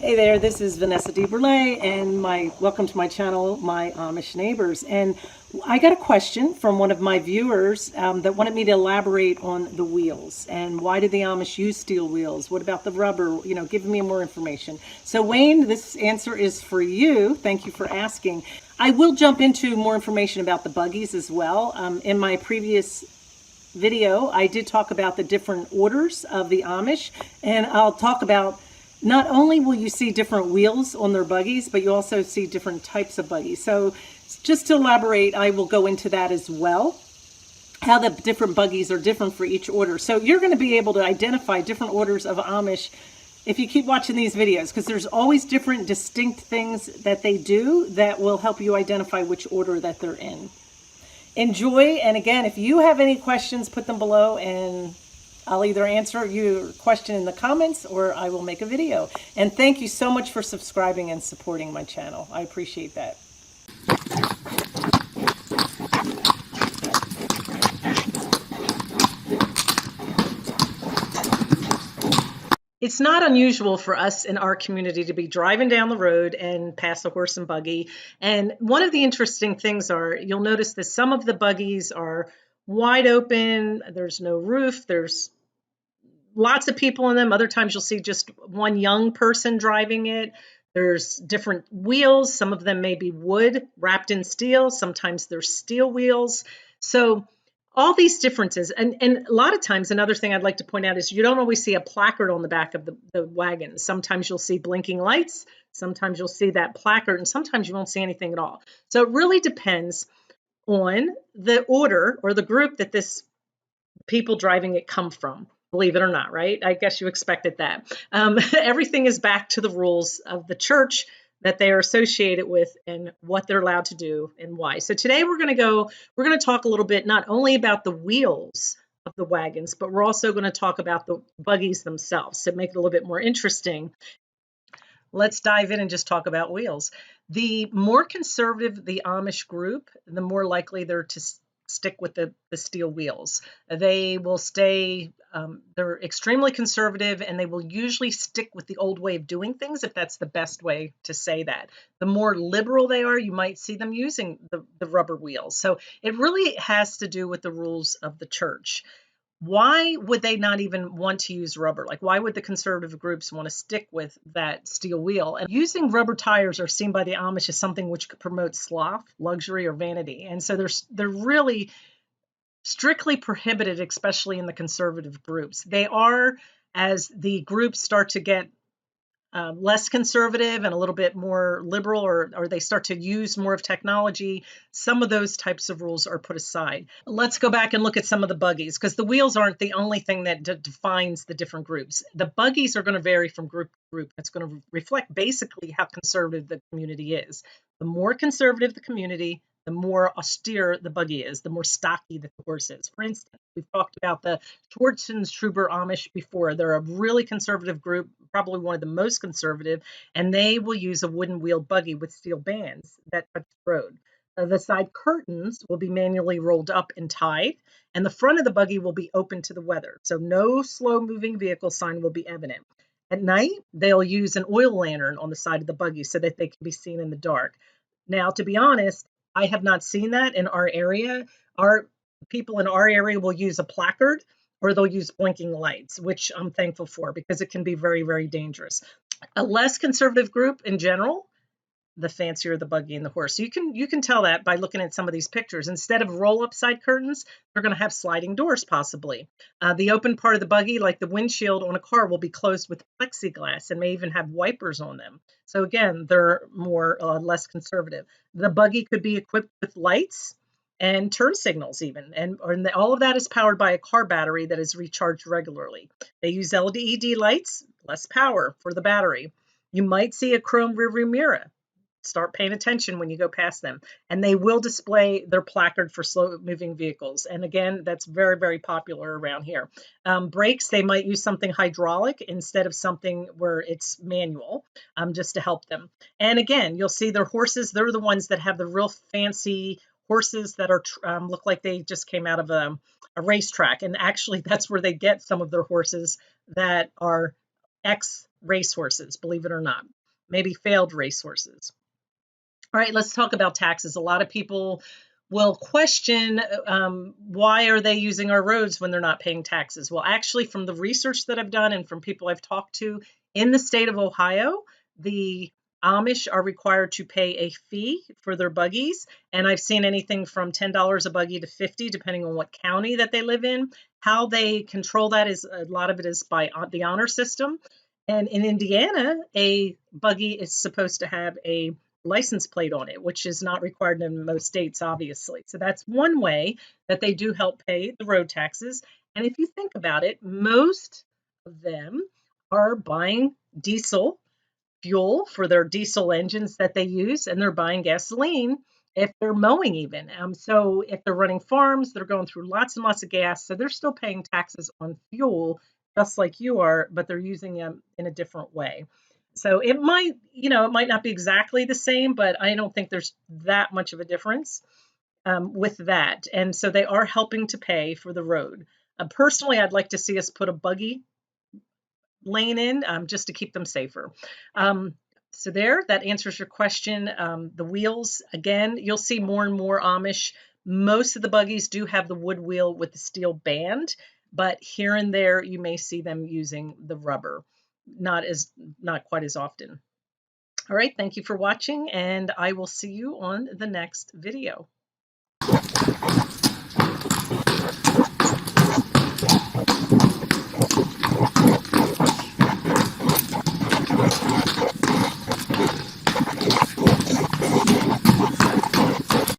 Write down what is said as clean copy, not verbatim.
Hey there, this is Vanessa DeBurle, and welcome to my channel, My Amish Neighbors. And I got a question from one of my viewers that wanted me to elaborate on the wheels and why do the Amish use steel wheels? What about the rubber? Give me more information. So Wayne, this answer is for you. Thank you for asking. I will jump into more information about the buggies as well. In my previous video, I did talk about the different orders of the Amish, and I'll talk about not only will you see different wheels on their buggies, but you also see different types of buggies. So just to elaborate, I will go into that as well, how the different buggies are different for each order. So you're going to be able to identify different orders of Amish if you keep watching these videos, because there's always different distinct things that they do that will help you identify which order that they're in. Enjoy, and again, if you have any questions, put them below and I'll either answer your question in the comments or I will make a video. And thank you so much for subscribing and supporting my channel. I appreciate that. It's not unusual for us in our community to be driving down the road and pass a horse and buggy. And one of the interesting things are, you'll notice that some of the buggies are wide open. There's no roof. There's lots of people in them. Other times you'll see just one young person driving it. There's different wheels. Some of them may be wood wrapped in steel. Sometimes they're steel wheels. So all these differences. And a lot of times, another thing I'd like to point out is you don't always see a placard on the back of the wagon. Sometimes you'll see blinking lights. Sometimes you'll see that placard, and sometimes you won't see anything at all. So it really depends on the order or the group that this people driving it come from. Believe it or not, right? I guess you expected that. Everything is back to the rules of the church that they are associated with and what they're allowed to do and why. So today we're going to talk a little bit not only about the wheels of the wagons, but we're also going to talk about the buggies themselves to make it a little bit more interesting. Let's dive in and just talk about wheels. The more conservative the Amish group, the more likely they're to stick with the steel wheels. They will stay, they're extremely conservative, and they will usually stick with the old way of doing things, if that's the best way to say that. The more liberal they are, you might see them using the rubber wheels. So it really has to do with the rules of the church. Why would they not even want to use rubber? Like, why would the conservative groups want to stick with that steel wheel? And using rubber tires are seen by the Amish as something which could promote sloth, luxury, or vanity. And so they're really strictly prohibited, especially in the conservative groups. They are, as the groups start to get less conservative and a little bit more liberal, or they start to use more of technology, some of those types of rules are put aside. Let's go back and look at some of the buggies, because the wheels aren't the only thing that defines the different groups. The buggies are going to vary from group to group. It's going to reflect basically how conservative the community is. The more conservative the community, the more austere the buggy is, the more stocky the horse is. For instance, we've talked about the Schwarzenstruber Amish before. They're a really conservative group, probably one of the most conservative, and they will use a wooden wheeled buggy with steel bands that touch the road. The side curtains will be manually rolled up and tied, and the front of the buggy will be open to the weather. So no slow moving vehicle sign will be evident. At night, they'll use an oil lantern on the side of the buggy so that they can be seen in the dark. Now, to be honest, I have not seen that in our area. Our people in our area will use a placard, or they'll use blinking lights, which I'm thankful for, because it can be very, very dangerous. A less conservative group in general, the fancier the buggy and the horse. So you can tell that by looking at some of these pictures. Instead of roll-up side curtains, they're going to have sliding doors possibly. The open part of the buggy, like the windshield on a car, will be closed with plexiglass and may even have wipers on them. So again, they're more less conservative. The buggy could be equipped with lights and turn signals even, and all of that is powered by a car battery that is recharged regularly. They use LED lights, less power for the battery. You might see a chrome rearview mirror. Start paying attention when you go past them. And they will display their placard for slow moving vehicles. And again, that's very, very popular around here. Brakes, they might use something hydraulic instead of something where it's manual, just to help them. And again, you'll see their horses. They're the ones that have the real fancy horses that are look like they just came out of a racetrack. And actually, that's where they get some of their horses that are ex racehorses, believe it or not, maybe failed racehorses. All right, let's talk about taxes. A lot of people will question why are they using our roads when they're not paying taxes? Well, actually, from the research that I've done and from people I've talked to in the state of Ohio, the Amish are required to pay a fee for their buggies, and I've seen anything from $10 a buggy to 50, depending on what county that they live in. How they control that is a lot of it is by the honor system. And in Indiana, a buggy is supposed to have a license plate on it, which is not required in most states, obviously. So that's one way that they do help pay the road taxes. And if you think about it, most of them are buying diesel fuel for their diesel engines that they use, and they're buying gasoline if they're mowing even. So if they're running farms, they're going through lots and lots of gas, so they're still paying taxes on fuel just like you are, but they're using them in a different way. So it might, it might not be exactly the same, but I don't think there's that much of a difference with that. And so they are helping to pay for the road. Personally, I'd like to see us put a buggy lane in just to keep them safer. So that answers your question. The wheels, again, you'll see more and more Amish. Most of the buggies do have the wood wheel with the steel band, but here and there you may see them using the rubber, not quite as often. All right, thank you for watching, and I will see you on the next video.